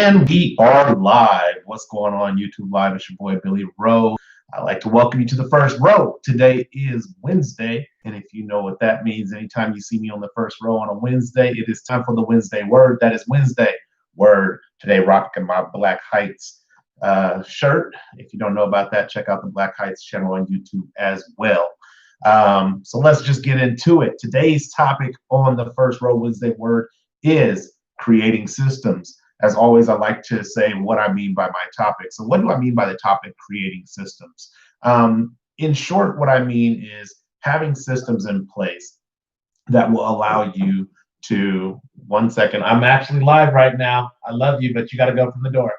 And we are live. What's going on YouTube Live? It's your boy Billy Wroe. I'd like to welcome you to the first row. Today is Wednesday, and if you know what that means, anytime you see me on the first row on a Wednesday, it is time for the Wednesday word. That is Wednesday word. Today, rocking my Black Heights shirt. If you don't know about that, check out the Black Heights channel on YouTube as well. So let's just get into it. Today's topic on the first row Wednesday word is creating systems. As always, I like to say what I mean by my topic. So what do I mean by the topic creating systems? In short, what I mean is having systems in place that will allow you to, one second, I'm actually live right now. I love you, but you got to go from the door.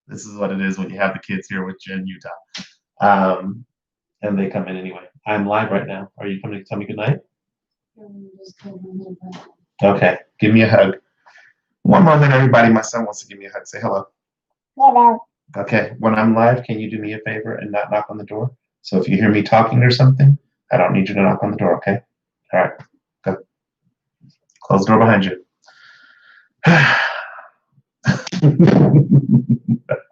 This is what it is when you have the kids here with you in Utah. And they come in anyway. I'm live right now. Are you coming to tell me goodnight? Okay, give me a hug. One moment, everybody. My son wants to give me a hug. Say hello. Hello. Okay, when I'm live, can you do me a favor and not knock on the door? So if you hear me talking or something, I don't need you to knock on the door, okay? All right, go. Close the door behind you.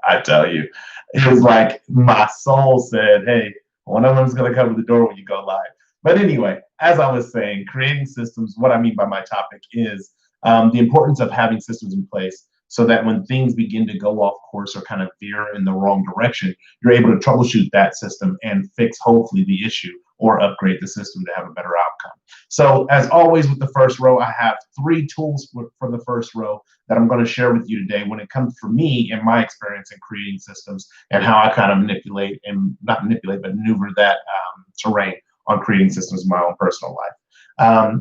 I tell you, it was like my soul said, hey, one of them's going to come to the door when you go live. But anyway, as I was saying, creating systems, what I mean by my topic is the importance of having systems in place so that when things begin to go off course or kind of veer in the wrong direction, you're able to troubleshoot that system and fix hopefully the issue or upgrade the system to have a better outcome. So as always with the first row, I have 3 tools for the first row that I'm going to share with you today when it comes for me and my experience in creating systems and how I kind of manipulate and not manipulate, but maneuver that terrain on creating systems in my own personal life.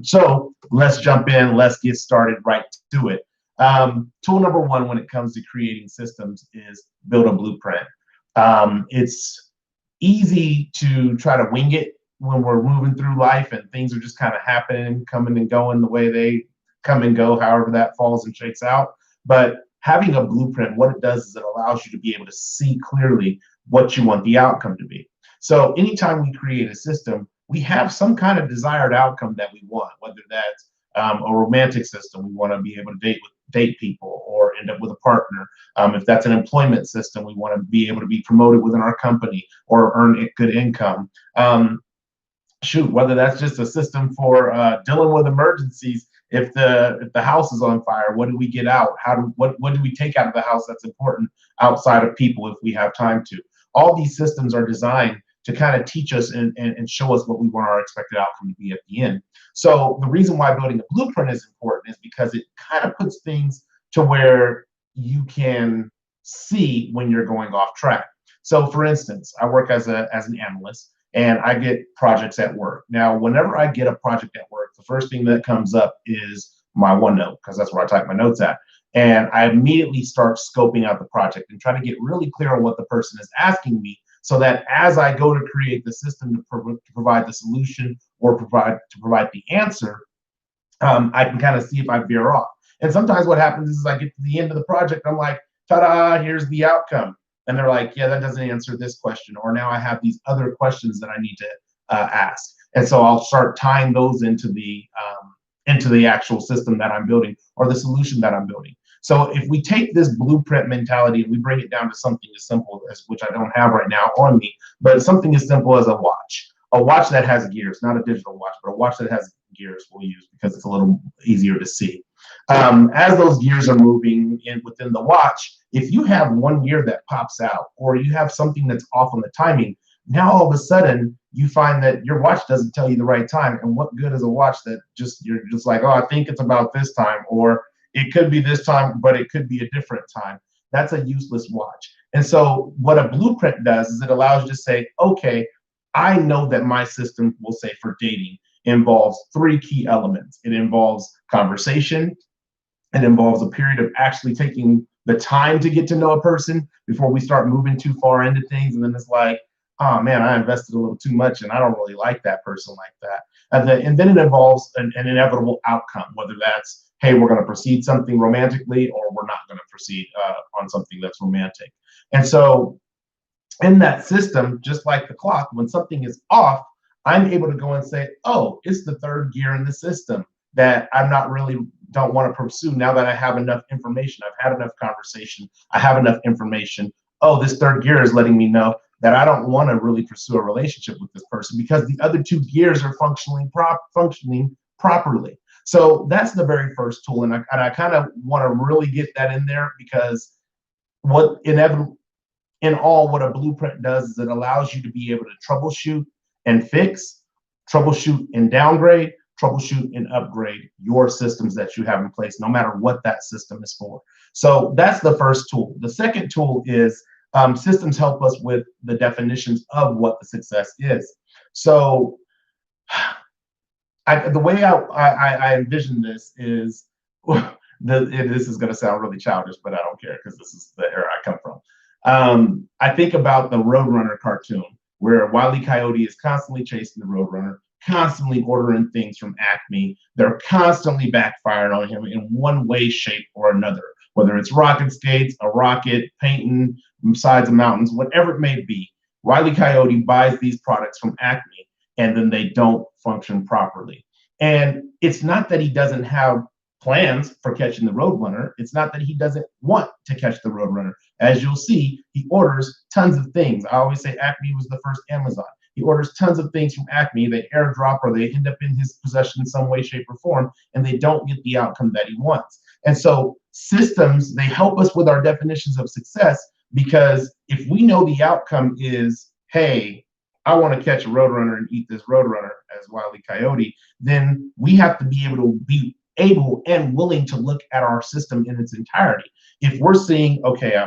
So let's jump in. Let's get started right to it. Tool number 1 when it comes to creating systems is build a blueprint. It's easy to try to wing it when we're moving through life and things are just kind of happening, coming and going the way they come and go, however that falls and shakes out. But having a blueprint, what it does is it allows you to be able to see clearly what you want the outcome to be. So anytime we create a system, we have some kind of desired outcome that we want, whether that's a romantic system, we want to be able to date people or end up with a partner. If that's an employment system, we want to be able to be promoted within our company or earn good income. Whether that's just a system for dealing with emergencies. If the house is on fire, what do we get out? What do we take out of the house that's important outside of people if we have time to? All these systems are designed to kind of teach us and show us what we want our expected outcome to be at the end. So the reason why building a blueprint is important is because it kind of puts things to where you can see when you're going off track. So for instance, I work as an analyst and I get projects at work. Now, whenever I get a project at work, the first thing that comes up is my OneNote, because that's where I type my notes at. And I immediately start scoping out the project and try to get really clear on what the person is asking me, so that as I go to create the system to provide the solution or provide the answer, I can kind of see if I veer off. And sometimes what happens is I get to the end of the project, I'm like, ta-da, here's the outcome. And they're like, yeah, that doesn't answer this question. Or now I have these other questions that I need to ask. And so I'll start tying those into the actual system that I'm building or the solution that I'm building. So if we take this blueprint mentality and we bring it down to something as simple as, which I don't have right now on me, but something as simple as a watch that has gears, not a digital watch, but a watch that has gears we'll use because it's a little easier to see. As those gears are moving within the watch, if you have one gear that pops out or you have something that's off on the timing, now all of a sudden you find that your watch doesn't tell you the right time. And what good is a watch that you're just like, oh, I think it's about this time, or it could be this time, but it could be a different time. That's a useless watch. And so what a blueprint does is it allows you to say, okay, I know that my system, we'll say for dating, involves 3 key elements. It involves conversation. It involves a period of actually taking the time to get to know a person before we start moving too far into things. And then it's like, oh man, I invested a little too much and I don't really like that person like that. And then it involves an inevitable outcome, whether that's, hey, we're going to proceed something romantically or we're not going to proceed on something that's romantic. And so in that system, just like the clock, when something is off, I'm able to go and say, oh, it's the 3rd gear in the system that I'm not really don't want to pursue now that I have enough information. I've had enough conversation. I have enough information. Oh, this third gear is letting me know that I don't want to really pursue a relationship with this person because the other two gears are functioning properly. So that's the very first tool, and I kind of want to really get that in there because what inevitably in all, what a blueprint does is it allows you to be able to troubleshoot and fix, troubleshoot and downgrade, troubleshoot and upgrade your systems that you have in place, no matter what that system is for. So that's the first tool. The second tool is systems help us with the definitions of what the success is. So the way I envision this is, this is going to sound really childish, but I don't care because this is the era I come from. I think about the Roadrunner cartoon where Wile E. Coyote is constantly chasing the Roadrunner, constantly ordering things from Acme. They're constantly backfiring on him in one way, shape, or another, whether it's rocket skates, a rocket, painting sides of mountains, whatever it may be. Wile E. Coyote buys these products from Acme, and then they don't function properly. And it's not that he doesn't have plans for catching the Roadrunner. It's not that he doesn't want to catch the Roadrunner. As you'll see, he orders tons of things. I always say Acme was the first Amazon. He orders tons of things from Acme. They airdrop or they end up in his possession in some way, shape, or form, and they don't get the outcome that he wants. And so systems, they help us with our definitions of success, because if we know the outcome is, hey, I want to catch a Roadrunner and eat this Roadrunner as Wile E. Coyote, then we have to be able and willing to look at our system in its entirety. If we're seeing, okay,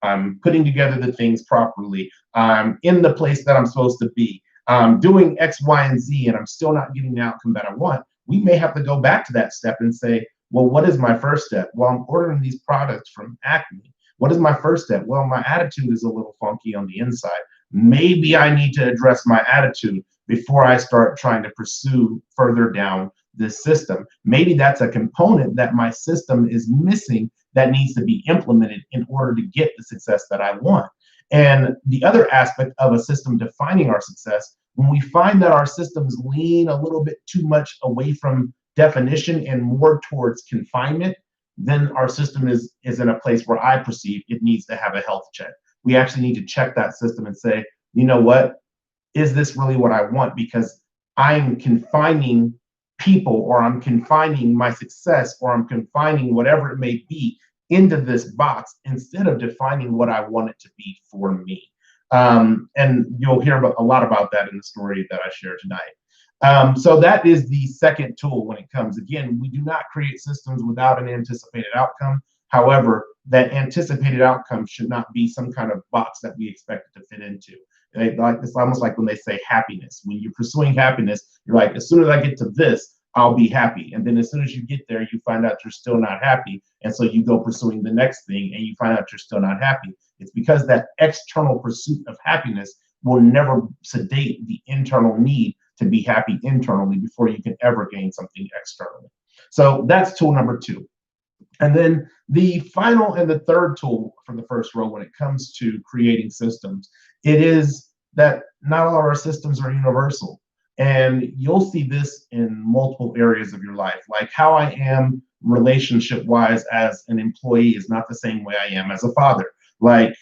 I'm putting together the things properly, I'm in the place that I'm supposed to be, I'm doing X, Y, and Z, and I'm still not getting the outcome that I want, we may have to go back to that step and say, well, what is my first step? Well, I'm ordering these products from Acme. What is my first step? Well, my attitude is a little funky on the inside. Maybe I need to address my attitude before I start trying to pursue further down this system. Maybe that's a component that my system is missing that needs to be implemented in order to get the success that I want. And the other aspect of a system defining our success, when we find that our systems lean a little bit too much away from definition and more towards confinement, then our system is in a place where I perceive it needs to have a health check. We actually need to check that system and say, you know what, is this really what I want? Because I'm confining people, or I'm confining my success, or I'm confining whatever it may be into this box instead of defining what I want it to be for me. And you'll hear a lot about that in the story that I share tonight. So that is the second tool when it comes. Again, we do not create systems without an anticipated outcome. However, that anticipated outcome should not be some kind of box that we expect it to fit into. It's almost like when they say happiness. When you're pursuing happiness, you're like, as soon as I get to this, I'll be happy. And then as soon as you get there, you find out you're still not happy. And so you go pursuing the next thing and you find out you're still not happy. It's because that external pursuit of happiness will never sedate the internal need to be happy internally before you can ever gain something externally. So that's tool number two. And then the final and the third tool for the first row when it comes to creating systems, it is that not all of our systems are universal. And you'll see this in multiple areas of your life. Like how I am relationship-wise as an employee is not the same way I am as a father. Like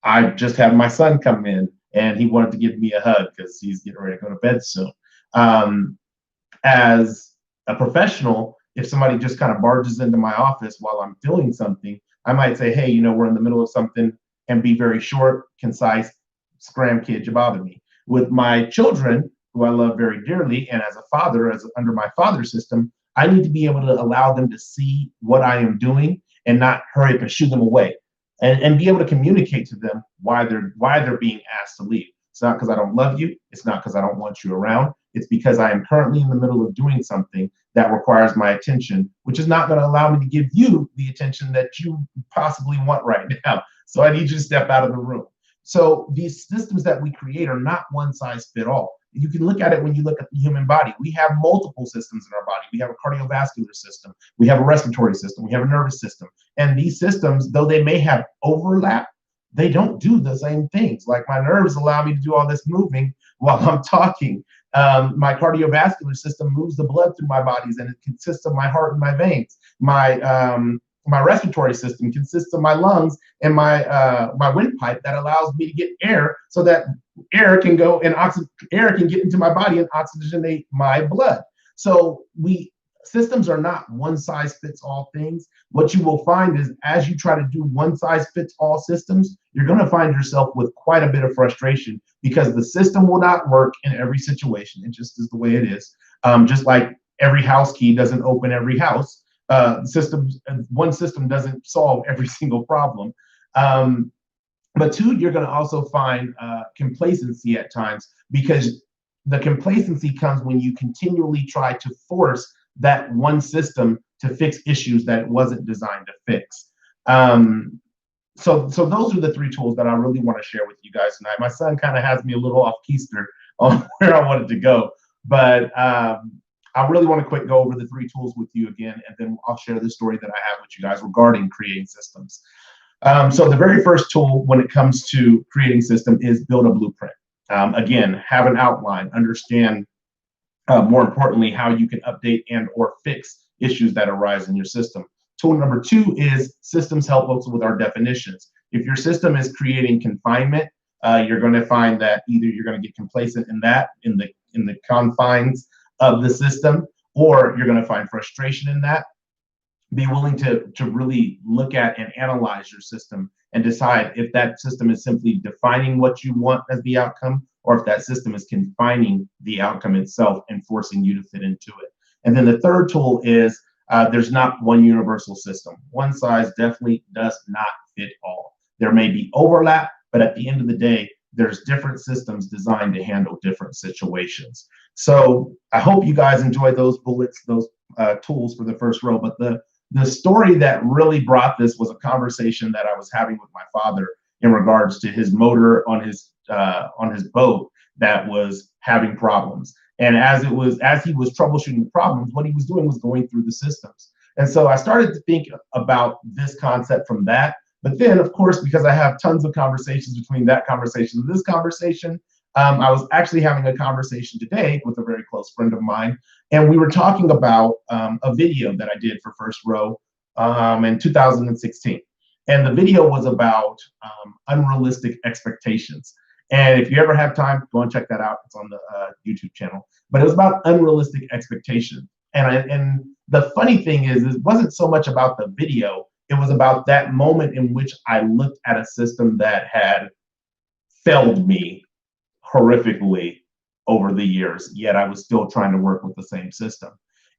I just had my son come in and he wanted to give me a hug because he's getting ready to go to bed soon. As a professional, if somebody just kind of barges into my office while I'm doing something, I might say, hey, we're in the middle of something, and be very short, concise, scram kid, you bother me. With my children, who I love very dearly, and as a father, as under my father system, I need to be able to allow them to see what I am doing and not hurry up and shoo them away, and be able to communicate to them why they're being asked to leave. It's not because I don't love you. It's not because I don't want you around. It's because I am currently in the middle of doing something that requires my attention, which is not going to allow me to give you the attention that you possibly want right now. So I need you to step out of the room. So these systems that we create are not one size fit all. You can look at it when you look at the human body. We have multiple systems in our body. We have a cardiovascular system. We have a respiratory system. We have a nervous system. And these systems, though they may have overlap, they don't do the same things. Like my nerves allow me to do all this moving while I'm talking. My cardiovascular system moves the blood through my bodies, and it consists of my heart and my veins. My respiratory system consists of my lungs and my windpipe that allows me to get air, so that air can go and air can get into my body and oxygenate my blood. So systems are not one size fits all things. What you will find is, as you try to do one size fits all systems, you're going to find yourself with quite a bit of frustration, because the system will not work in every situation. It just is the way it is. Just like every house key doesn't open every house. One system doesn't solve every single problem. But two, you're going to also find complacency at times, because the complacency comes when you continually try to force that one system to fix issues that it wasn't designed to fix. So those are the three tools that I really want to share with you guys tonight. My son kind of has me a little off keister on where I wanted to go, but I really want to go over the three tools with you again, and then I'll share the story that I have with you guys regarding creating systems. So the very first tool when it comes to creating system is build a blueprint. Again, have an outline, understand more importantly how you can update and or fix issues that arise in your system. Tool number two is systems help us with our definitions. If your system is creating confinement, you're going to find that either you're going to get complacent in the confines of the system, or you're going to find frustration in that. Be willing to really look at and analyze your system and decide if that system is simply defining what you want as the outcome, or if that system is confining the outcome itself and forcing you to fit into it. And then the third tool is there's not one universal system. One size definitely does not fit all. There may be overlap, but at the end of the day, there's different systems designed to handle different situations. So I hope you guys enjoy those bullets, those tools for the first row. But the story that really brought this was a conversation that I was having with my father in regards to his motor on his boat that was having problems. And as he was troubleshooting the problems, what he was doing was going through the systems. And so I started to think about this concept from that. But then, of course, because I have tons of conversations between that conversation and this conversation, I was actually having a conversation today with a very close friend of mine, and we were talking about a video that I did for First Row in 2016. And the video was about unrealistic expectations. And if you ever have time, go and check that out. It's on the YouTube channel. But it was about unrealistic expectations. And the funny thing is, it wasn't so much about the video. It was about that moment in which I looked at a system that had failed me horrifically over the years, yet I was still trying to work with the same system.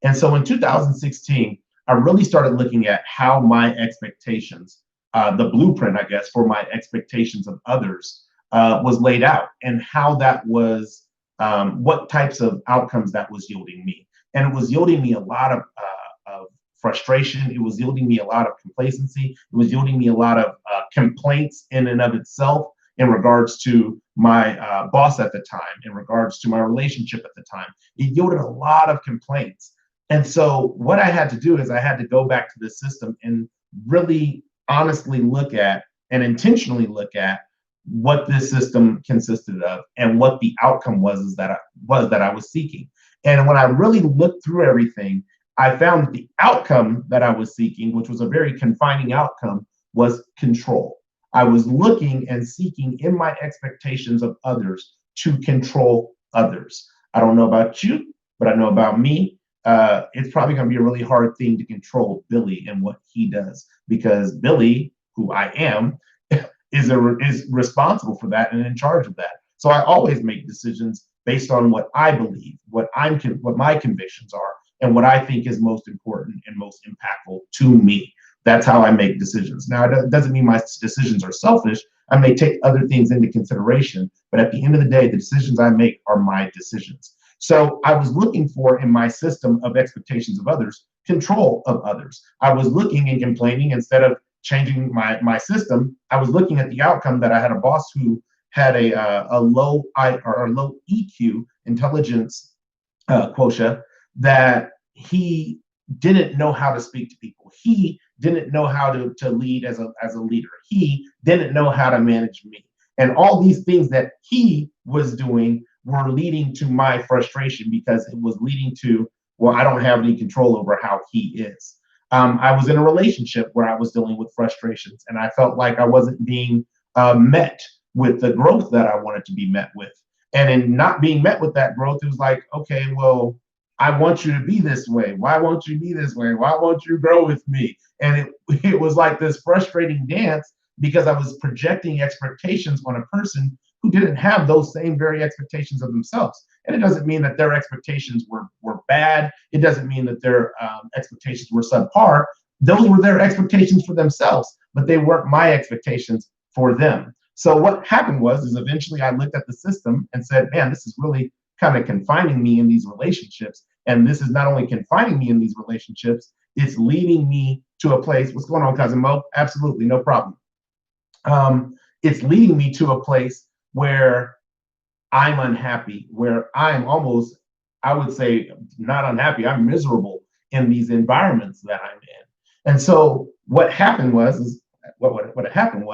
And so in 2016, I really started looking at how my expectations, the blueprint, I guess, for my expectations of others was laid out, and how that was, what types of outcomes that was yielding me. And it was yielding me a lot of frustration. It was yielding me a lot of complacency. It was yielding me a lot of complaints in and of itself, in regards to my boss at the time, in regards to my relationship at the time. It yielded a lot of complaints. And so what I had to do is I had to go back to the system and really honestly look at and intentionally look at what this system consisted of and what the outcome was that I was seeking. And when I really looked through everything, I found that the outcome that I was seeking, which was a very confining outcome, was control. I was looking and seeking in my expectations of others to control others. I don't know about you, but I know about me. It's probably going to be a really hard thing to control Billy and what he does, because Billy, who I am, is responsible for that and in charge of that. So I always make decisions based on what I believe, what my convictions are, and what I think is most important and most impactful to me. That's how I make decisions. Now, it doesn't mean my decisions are selfish. I may take other things into consideration, but at the end of the day, the decisions I make are my decisions. So I was looking for, in my system of expectations of others, control of others. I was looking and complaining instead of changing my system. I was looking at the outcome that I had a boss who had a low EQ, intelligence quotient, that he didn't know how to speak to people. He didn't know how to lead as a leader. He didn't know how to manage me. And all these things that he was doing were leading to my frustration because it was leading to, well, I don't have any control over how he is. I was in a relationship where I was dealing with frustrations, and I felt like I wasn't being met with the growth that I wanted to be met with. And in not being met with that growth, it was like, okay, well, I want you to be this way. Why won't you be this way? Why won't you grow with me? And it was like this frustrating dance because I was projecting expectations on a person who didn't have those same very expectations of themselves. And it doesn't mean that their expectations were bad. It doesn't mean that their expectations were subpar. Those were their expectations for themselves, but they weren't my expectations for them. So what happened is eventually I looked at the system and said, man, this is really kind of confining me in these relationships. And this is not only confining me in these relationships, it's leading me to a place. What's going on, Cousin Mo? Absolutely, no problem. It's leading me to a place where I'm unhappy, where I'm almost, I would say, not unhappy, I'm miserable in these environments that I'm in. And so what happened what happened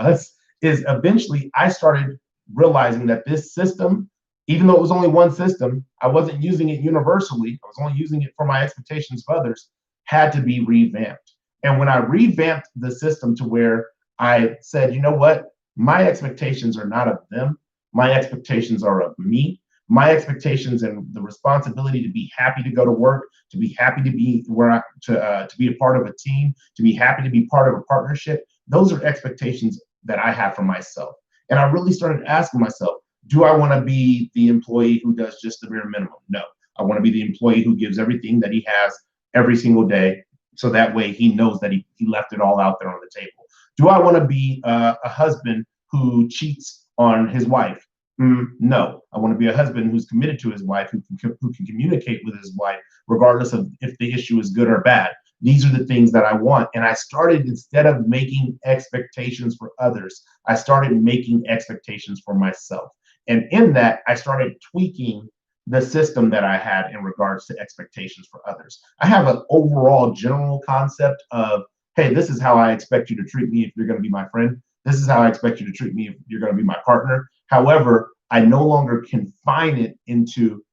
is eventually I started realizing that this system, even though it was only one system, I wasn't using it universally. I was only using it for my expectations of others, had to be revamped. And when I revamped the system to where I said, you know what, my expectations are not of them. My expectations are of me. My expectations and the responsibility to be happy to go to work, to be happy to be to be a part of a team, to be happy to be part of a partnership. Those are expectations that I have for myself. And I really started asking myself, do I want to be the employee who does just the bare minimum? No. I want to be the employee who gives everything that he has every single day. So that way he knows that he left it all out there on the table. Do I want to be a husband who cheats on his wife? No. I want to be a husband who's committed to his wife, who can communicate with his wife, regardless of if the issue is good or bad. These are the things that I want. And I started, instead of making expectations for others, I started making expectations for myself. And in that, I started tweaking the system that I had in regards to expectations for others. I have an overall general concept of, hey, this is how I expect you to treat me if you're going to be my friend. This is how I expect you to treat me if you're going to be my partner. However, I no longer confine it into,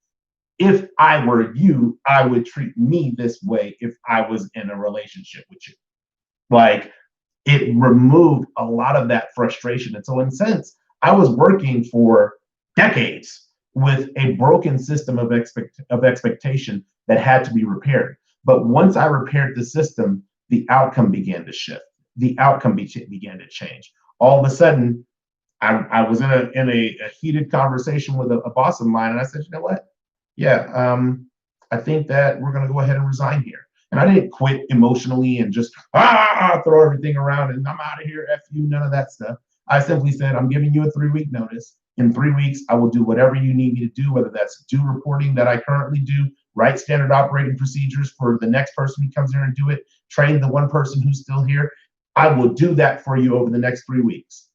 if I were you, I would treat me this way if I was in a relationship with you. Like, it removed a lot of that frustration. And so in a sense, I was working for decades with a broken system of expectation that had to be repaired. But once I repaired the system, the outcome began to shift. The outcome began to change. All of a sudden, I was in a heated conversation with a boss of mine, and I said, you know what? Yeah, I think that we're going to go ahead and resign here. And I didn't quit emotionally and just throw everything around and I'm out of here, F you, none of that stuff. I simply said, I'm giving you a 3-week notice. In 3 weeks, I will do whatever you need me to do, whether that's do reporting that I currently do, write standard operating procedures for the next person who comes here and do it, train the one person who's still here. I will do that for you over the next 3 weeks.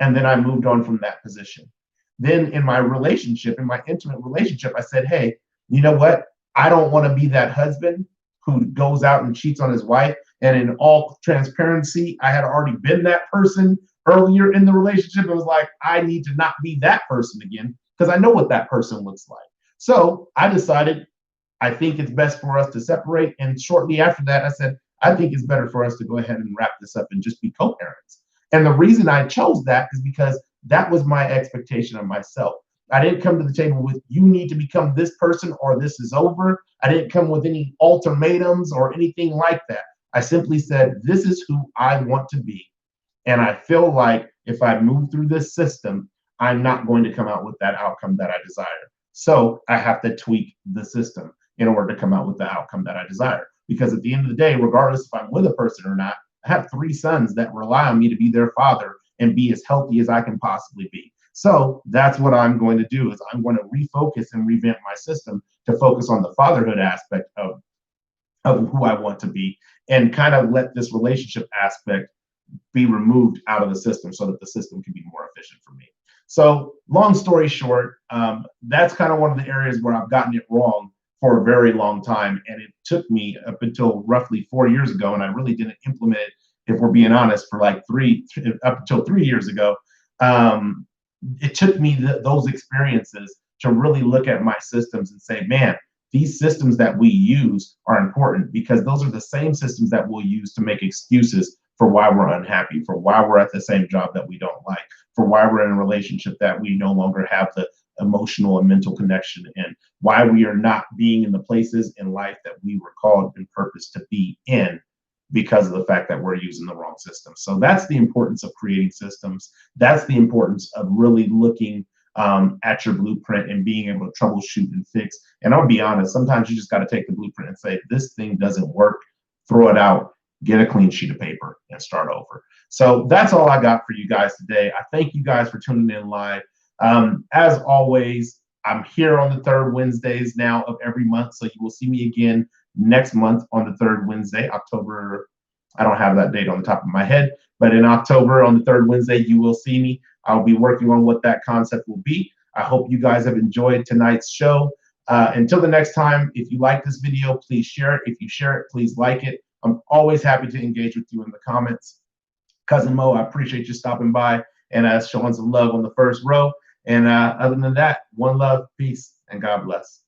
And then I moved on from that position. Then in my relationship, in my intimate relationship, I said, hey, you know what? I don't want to be that husband who goes out and cheats on his wife. And in all transparency, I had already been that person earlier in the relationship. It was like, I need to not be that person again because I know what that person looks like. So I decided, I think it's best for us to separate. And shortly after that, I said, I think it's better for us to go ahead and wrap this up and just be co-parents. And the reason I chose that is because that was my expectation of myself. I didn't come to the table with, you need to become this person or this is over. I didn't come with any ultimatums or anything like that. I simply said, this is who I want to be. And I feel like if I move through this system, I'm not going to come out with that outcome that I desire. So I have to tweak the system in order to come out with the outcome that I desire. Because at the end of the day, regardless if I'm with a person or not, I have 3 sons that rely on me to be their father and be as healthy as I can possibly be. So that's what I'm going to do, is I'm going to refocus and revamp my system to focus on the fatherhood aspect of who I want to be, and kind of let this relationship aspect be removed out of the system so that the system can be more efficient for me. So long story short, that's kind of one of the areas where I've gotten it wrong for a very long time. And it took me up until roughly 4 years ago, and I really didn't implement it, if we're being honest, for like up until 3 years ago. It took me those experiences to really look at my systems and say, man, these systems that we use are important because those are the same systems that we'll use to make excuses for why we're unhappy, for why we're at the same job that we don't like, for why we're in a relationship that we no longer have the emotional and mental connection in, why we are not being in the places in life that we were called and purposed to be in because of the fact that we're using the wrong system. So that's the importance of creating systems. That's the importance of really looking at your blueprint and being able to troubleshoot and fix. And I'll be honest, sometimes you just got to take the blueprint and say, this thing doesn't work, throw it out, get a clean sheet of paper and start over. So that's all I got for you guys today. I thank you guys for tuning in live. As always, I'm here on the third Wednesdays now of every month. So you will see me again next month on the third Wednesday, October. I don't have that date on the top of my head, but in October on the third Wednesday, you will see me. I'll be working on what that concept will be. I hope you guys have enjoyed tonight's show. Until the next time, if you like this video, please share it. If you share it, please like it. I'm always happy to engage with you in the comments. Cousin Mo, I appreciate you stopping by and showing some love on the first row. And other than that, one love, peace, and God bless.